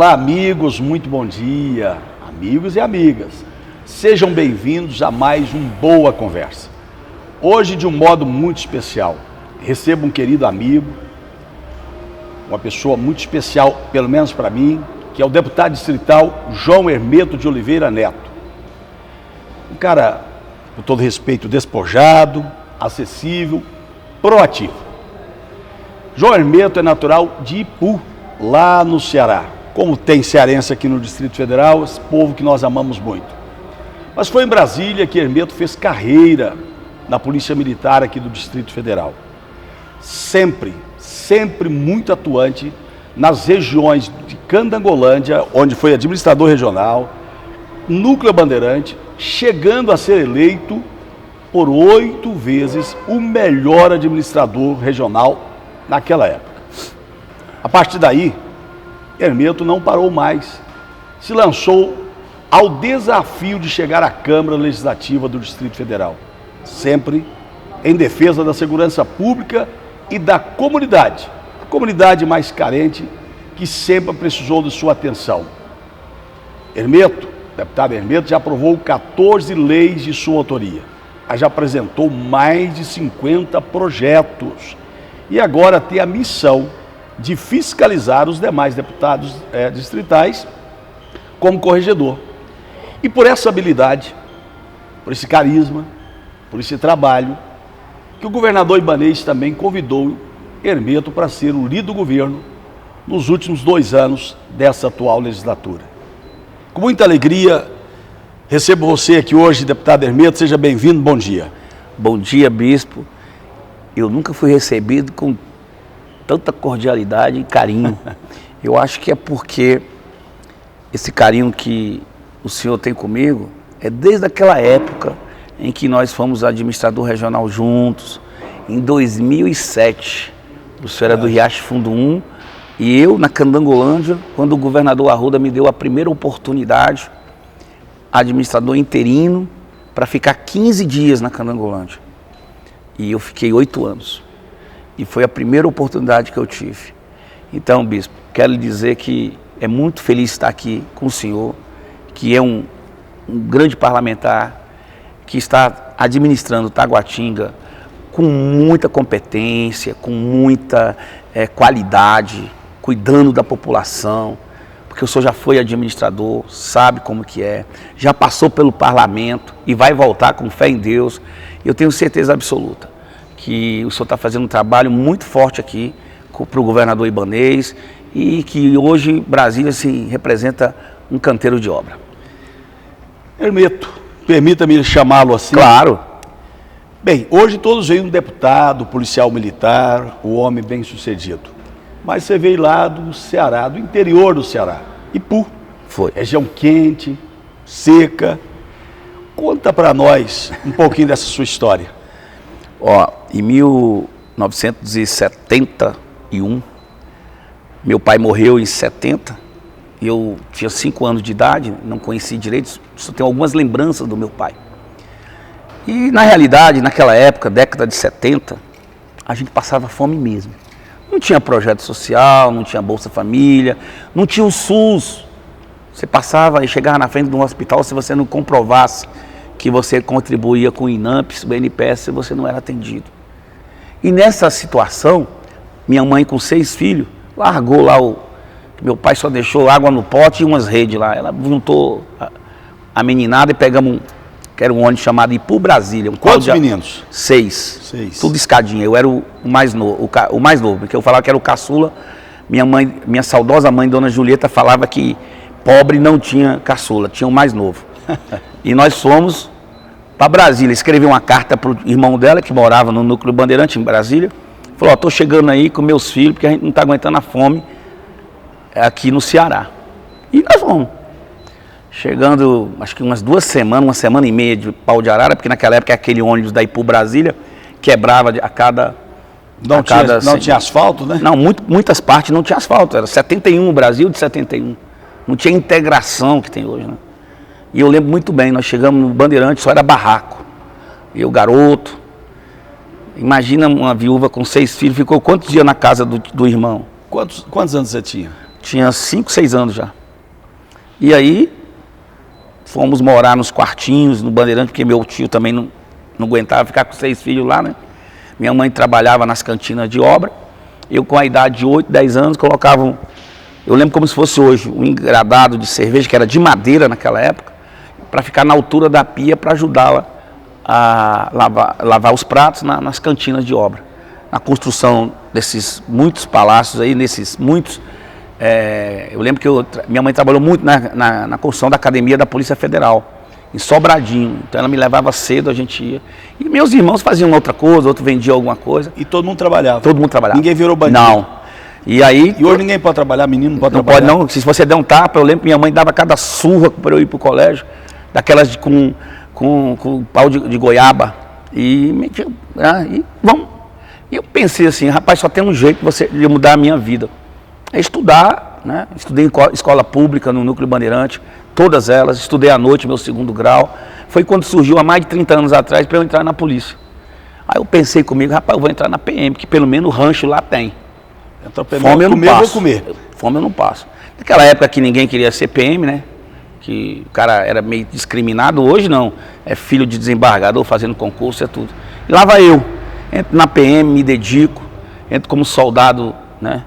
Olá, amigos, muito bom dia, amigos e amigas. Sejam bem-vindos a mais um Boa Conversa. Hoje, de um modo muito especial, recebo um querido amigo, uma pessoa muito especial, pelo menos para mim, que é o deputado distrital João Hermeto de Oliveira Neto. Um cara, com todo respeito, despojado, acessível, proativo. João Hermeto é natural de Ipu, lá no Ceará. Como tem cearense aqui no Distrito Federal, esse povo que nós amamos muito. Mas foi em Brasília que Hermeto fez carreira na Polícia Militar aqui do Distrito Federal. Sempre muito atuante nas regiões de Candangolândia, onde foi administrador regional, Núcleo Bandeirante, chegando a ser eleito por 8 vezes o melhor administrador regional naquela época. A partir daí, Hermeto não parou mais, se lançou ao desafio de chegar à Câmara Legislativa do Distrito Federal, sempre em defesa da segurança pública e da comunidade, a comunidade mais carente que sempre precisou de sua atenção. Hermeto, deputado Hermeto, já aprovou 14 leis de sua autoria, já apresentou mais de 50 projetos e agora tem a missão de fiscalizar os demais deputados distritais como corregedor. E por essa habilidade, por esse carisma, por esse trabalho, que o governador Ibanez também convidou Hermeto para ser o líder do governo nos últimos 2 anos dessa atual legislatura. Com muita alegria, recebo você aqui hoje, deputado Hermeto, seja bem-vindo, bom dia. Bom dia, bispo. Eu nunca fui recebido com tanta cordialidade e carinho. Eu acho que é porque esse carinho que o senhor tem comigo é desde aquela época em que nós fomos administrador regional juntos, em 2007. O senhor era do Riacho Fundo 1 e eu na Candangolândia, quando o governador Arruda me deu a primeira oportunidade, administrador interino, para ficar 15 dias na Candangolândia. E eu fiquei 8 anos. E foi a primeira oportunidade que eu tive. Então, bispo, quero lhe dizer que é muito feliz estar aqui com o senhor, que é um grande parlamentar, que está administrando Taguatinga com muita competência, com muita qualidade, cuidando da população, porque o senhor já foi administrador, sabe como que é, já passou pelo parlamento e vai voltar com fé em Deus. Eu tenho certeza absoluta que o senhor está fazendo um trabalho muito forte aqui para o governador Ibanez e que hoje Brasília se representa um canteiro de obra. Hermeto, permita-me chamá-lo assim. Claro. Bem, hoje todos veem um deputado, policial militar, um homem bem sucedido. Mas você veio lá do Ceará, do interior do Ceará, Ipu. Foi. Região quente, seca. Conta para nós um pouquinho dessa sua história. Ó, em 1971, meu pai morreu em 70, eu tinha 5 anos de idade, não conheci direito, só tenho algumas lembranças do meu pai. E na realidade, naquela época, década de 70, a gente passava fome mesmo. Não tinha projeto social, não tinha Bolsa Família, não tinha o SUS. Você passava e chegava na frente de um hospital, se você não comprovasse que você contribuía com o INAMPS, o BNPS, você não era atendido. E nessa situação, minha mãe com 6 filhos, largou lá meu pai só deixou água no pote e umas redes lá. Ela juntou a meninada e pegamos que era um ônibus chamado Ipu Brasília. Quantos meninos? 6. Tudo escadinha. Eu era o mais novo, porque eu falava que era o caçula. Minha saudosa mãe, Dona Julieta, falava que pobre não tinha caçula, tinha o mais novo. E nós fomos para Brasília, escrevi uma carta para o irmão dela, que morava no Núcleo Bandeirante, em Brasília. Falou, estou chegando aí com meus filhos, porque a gente não está aguentando a fome aqui no Ceará. E nós fomos. Chegando, acho que umas 2 semanas, 1 semana e meia de Pau de Arara, porque naquela época aquele ônibus da Ipu Brasília quebrava a cada... Não tinha asfalto, né? Não, muitas partes não tinha asfalto, era 71, o Brasil de 71. Não tinha integração que tem hoje, né? E eu lembro muito bem, nós chegamos no Bandeirante, só era barraco. Eu, garoto, imagina uma viúva com 6 filhos, ficou quantos dias na casa do irmão? Quantos anos você tinha? tinha 5, 6 anos já. E aí, fomos morar nos quartinhos, no Bandeirante, porque meu tio também não aguentava ficar com 6 filhos lá, né? Minha mãe trabalhava nas cantinas de obra. Eu, com a idade de 8, 10 anos, colocava, eu lembro como se fosse hoje, um engradado de cerveja, que era de madeira naquela época, para ficar na altura da pia para ajudá-la a lavar os pratos nas cantinas de obra. Na construção desses muitos palácios aí, nesses muitos... eu lembro que minha mãe trabalhou muito na construção da Academia da Polícia Federal, em Sobradinho. Então ela me levava cedo, a gente ia. E meus irmãos faziam outra coisa, outro vendia alguma coisa. E todo mundo trabalhava? Todo mundo trabalhava. Ninguém virou bandido? Não. E aí... E hoje ninguém pode trabalhar, menino não pode não trabalhar? Não pode não, se você der um tapa, eu lembro que minha mãe dava cada surra para eu ir para o colégio, daquelas com pau de goiaba. E vamos. E eu pensei assim, rapaz, só tem um jeito de mudar a minha vida. É estudar, né? Estudei em escola pública no Núcleo Bandeirante, todas elas, estudei à noite, meu 2º grau. Foi quando surgiu, há mais de 30 anos atrás, para eu entrar na polícia. Aí eu pensei comigo, rapaz, eu vou entrar na PM, que pelo menos o rancho lá tem. Fome eu não passo. Vou comer. Fome eu não passo. Naquela época que ninguém queria ser PM, né? Que o cara era meio discriminado, hoje não. É filho de desembargador, fazendo concurso, é tudo. E lá vai eu. Entro na PM, me dedico, entro como soldado, né?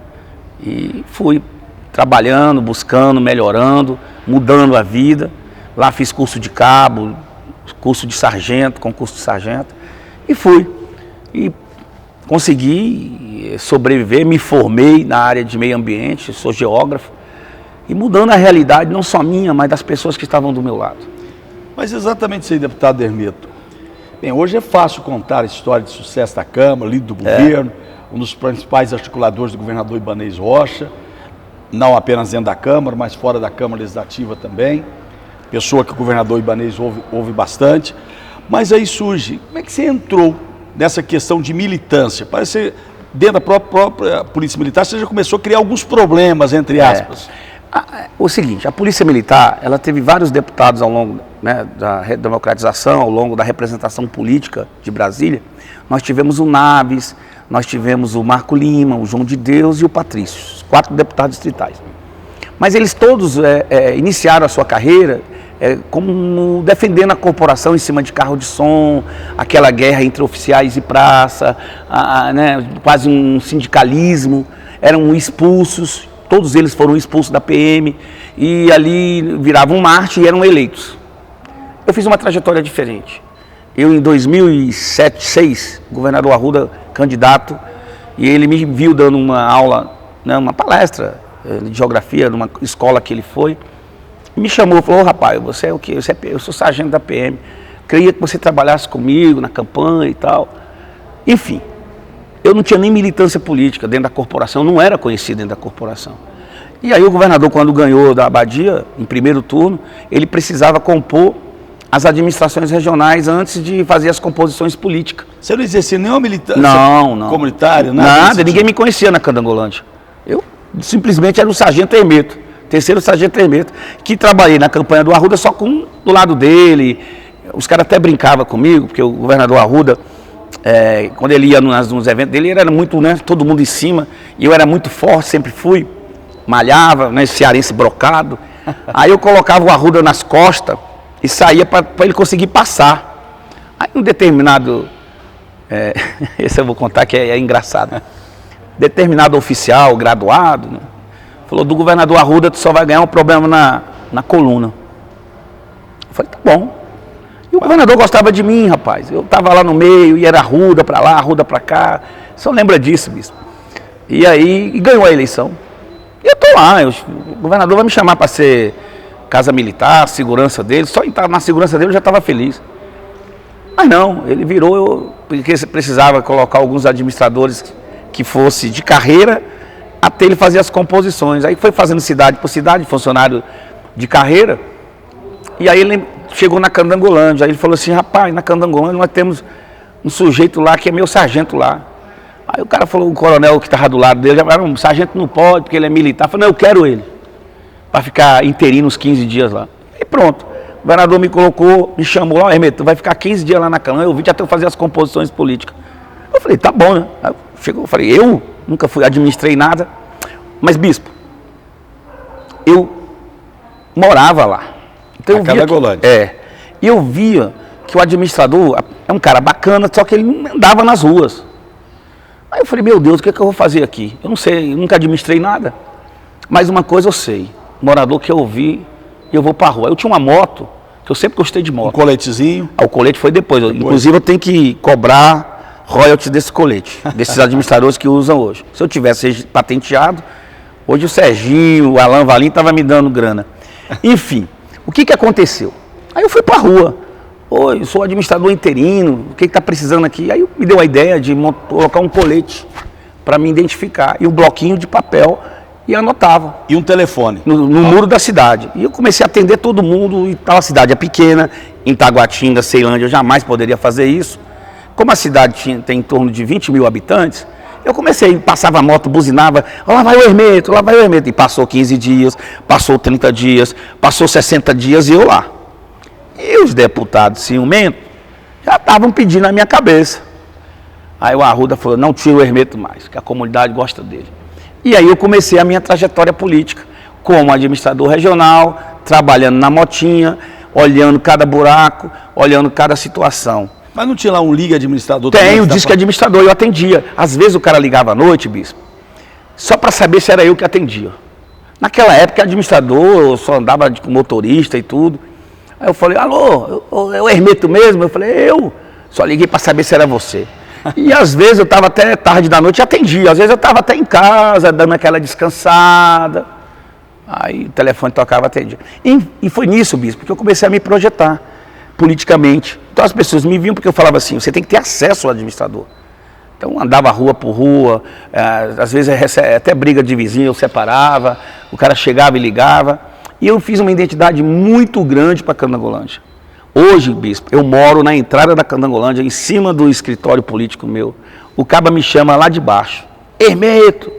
E fui trabalhando, buscando, melhorando, mudando a vida. Lá fiz curso de cabo, curso de sargento, concurso de sargento. E fui. E consegui sobreviver, me formei na área de meio ambiente, sou geógrafo. E mudando a realidade, não só minha, mas das pessoas que estavam do meu lado. Mas exatamente isso aí, deputado Hermeto. Bem, hoje é fácil contar a história de sucesso da Câmara, líder do governo, um dos principais articuladores do governador Ibanez Rocha, não apenas dentro da Câmara, mas fora da Câmara Legislativa também. Pessoa que o governador Ibanez ouve bastante. Mas aí surge, como é que você entrou nessa questão de militância? Parece que dentro da própria Polícia Militar você já começou a criar alguns problemas, entre aspas. O seguinte, a Polícia Militar, ela teve vários deputados ao longo, né, da redemocratização, ao longo da representação política de Brasília. Nós tivemos o Naves, nós tivemos o Marco Lima, o João de Deus e o Patrício, os 4 deputados distritais. Mas eles todos iniciaram a sua carreira como defendendo a corporação em cima de carro de som, aquela guerra entre oficiais e praça, né, quase um sindicalismo, eram expulsos. Todos eles foram expulsos da PM e ali viravam Marte e eram eleitos. Eu fiz uma trajetória diferente. Eu, em 2007, 2006, o governador Arruda, candidato, e ele me viu dando uma aula, né, uma palestra de geografia numa escola que ele foi, e me chamou, falou, rapaz, você é o quê? Eu sou sargento da PM, queria que você trabalhasse comigo na campanha e tal. Enfim. Eu não tinha nem militância política dentro da corporação, não era conhecido dentro da corporação. E aí o governador, quando ganhou da Abadia, em primeiro turno, ele precisava compor as administrações regionais antes de fazer as composições políticas. Você não exercia nenhuma militância comunitária? Nada, ninguém me conhecia na Candangolândia. Eu simplesmente era o sargento Hermeto, 3º sargento Hermeto, que trabalhei na campanha do Arruda só do lado dele. Os caras até brincavam comigo, porque o governador Arruda... quando ele ia nos eventos dele, ele era muito, né, todo mundo em cima, e eu era muito forte, sempre fui, malhava, né, cearense brocado. Aí eu colocava o Arruda nas costas e saía para ele conseguir passar. Aí um determinado, esse eu vou contar que é engraçado, determinado oficial, graduado, né, falou, do governador Arruda tu só vai ganhar um problema na coluna. Eu falei, tá bom. E o governador gostava de mim, rapaz. Eu estava lá no meio, e era Arruda para lá, Arruda para cá. Você não lembra disso, bispo? E aí, ganhou a eleição. E eu estou lá, o governador vai me chamar para ser casa militar, segurança dele. Só entrar na segurança dele eu já estava feliz. Mas não, ele virou, porque precisava colocar alguns administradores que fosse de carreira, até ele fazer as composições. Aí foi fazendo cidade por cidade, funcionário de carreira. E aí ele chegou na Candangolândia, aí ele falou assim, rapaz, na Candangolândia nós temos um sujeito lá que é meu sargento lá. Aí o cara falou, o coronel que estava do lado dele, o sargento não pode, porque ele é militar. Eu falei, não, eu quero ele, para ficar interino uns 15 dias lá. E pronto, o governador me colocou, me chamou lá, Hermeto, tu vai ficar 15 dias lá na Candangolândia, eu vim até eu fazer as composições políticas. Eu falei, tá bom, né? Aí chegou, eu falei, eu nunca administrei nada, mas bispo, eu morava lá. Então, A Candangolândia. E eu via que o administrador é um cara bacana, só que ele não andava nas ruas. Aí eu falei, meu Deus, o que é que eu vou fazer aqui? Eu não sei, eu nunca administrei nada. Mas uma coisa eu sei, morador que eu vi, eu vou pra rua. Eu tinha uma moto, que eu sempre gostei de moto. Um coletezinho. O colete foi depois. Inclusive eu tenho que cobrar royalties desse colete, desses administradores que usam hoje. Se eu tivesse patenteado, hoje o Serginho, o Alan Valim estava me dando grana. Enfim, o que aconteceu? Aí eu fui pra rua. Oi, eu sou administrador interino, o que está precisando aqui? Aí me deu a ideia de colocar um colete para me identificar e um bloquinho de papel e anotava. E um telefone. No muro da cidade. E eu comecei a atender todo mundo, e tal, a cidade é pequena, em Taguatinga, Ceilândia, eu jamais poderia fazer isso. Como a cidade tem em torno de 20 mil habitantes, eu comecei, passava a moto, buzinava, lá vai o Hermeto, lá vai o Hermeto. E passou 15 dias, passou 30 dias, passou 60 dias e eu lá. E os deputados ciumentos já estavam pedindo a minha cabeça. Aí o Arruda falou, não tira o Hermeto mais, que a comunidade gosta dele. E aí eu comecei a minha trajetória política, como administrador regional, trabalhando na motinha, olhando cada buraco, olhando cada situação. Mas não tinha lá um liga administrador? Tem, o disque administrador, eu atendia. Às vezes o cara ligava à noite, bispo, só para saber se era eu que atendia. Naquela época, administrador, eu só andava com motorista e tudo. Aí eu falei, alô, é o Hermeto mesmo? Eu falei, eu só liguei para saber se era você. E às vezes eu estava até tarde da noite e atendia. Às vezes eu estava até em casa, dando aquela descansada. Aí o telefone tocava, atendia. E foi nisso, bispo, que eu comecei a me projetar politicamente. Então as pessoas me viam porque eu falava assim, você tem que ter acesso ao administrador. Então andava rua por rua, às vezes até briga de vizinho eu separava, o cara chegava e ligava. E eu fiz uma identidade muito grande para Candangolândia. Hoje, bispo, eu moro na entrada da Candangolândia, em cima do escritório político meu. O caba me chama lá de baixo, Hermeto.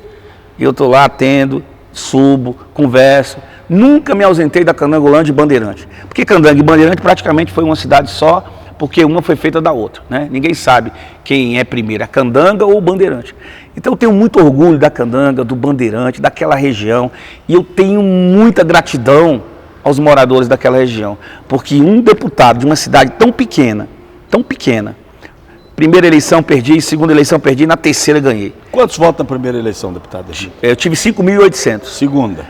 E eu estou lá, atendo, subo, converso. Nunca me ausentei da Candangolândia e Bandeirante. Porque Candanga e Bandeirante praticamente foi uma cidade só, porque uma foi feita da outra, né? Ninguém sabe quem é primeiro, a Candanga ou o Bandeirante. Então eu tenho muito orgulho da Candanga, do Bandeirante, daquela região, e eu tenho muita gratidão aos moradores daquela região, porque um deputado de uma cidade tão pequena, primeira eleição perdi, segunda eleição perdi, na terceira ganhei. Quantos votos na primeira eleição, deputado? Eu tive 5.800. Segunda?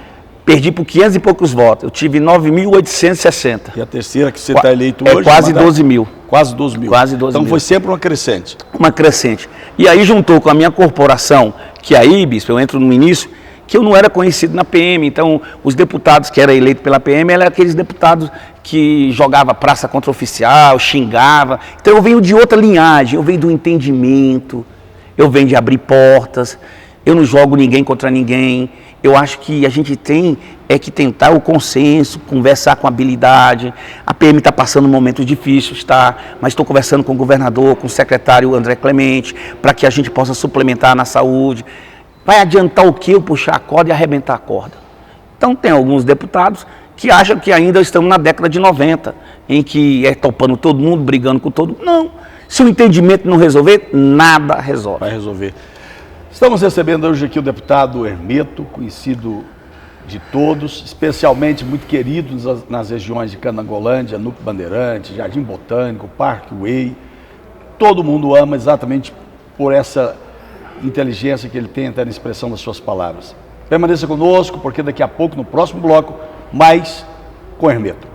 Perdi por 500 e poucos votos, eu tive 9.860. E a terceira que você está eleito hoje? Quase 12 mil. Quase 12 mil. Quase 12 então mil. Foi sempre uma crescente. Uma crescente. E aí juntou com a minha corporação, que aí, bispo, eu entro no início, que eu não era conhecido na PM, então os deputados que eram eleitos pela PM eram aqueles deputados que jogavam praça contra oficial, xingava. Então eu venho de outra linhagem, eu venho do entendimento, eu venho de abrir portas, eu não jogo ninguém contra ninguém. Eu acho que a gente tem que tentar o consenso, conversar com habilidade. A PM está passando um momento difícil, mas estou conversando com o governador, com o secretário André Clemente, para que a gente possa suplementar na saúde. Vai adiantar o que eu puxar a corda e arrebentar a corda? Então tem alguns deputados que acham que ainda estamos na década de 90, em que é topando todo mundo, brigando com todo mundo. Não, se o entendimento não resolver, nada resolve. Vai resolver. Estamos recebendo hoje aqui o deputado Hermeto, conhecido de todos, especialmente muito querido nas regiões de Candangolândia, Núcleo Bandeirante, Jardim Botânico, Parkway. Todo mundo ama exatamente por essa inteligência que ele tem até na expressão das suas palavras. Permaneça conosco, porque daqui a pouco, no próximo bloco, mais com Hermeto.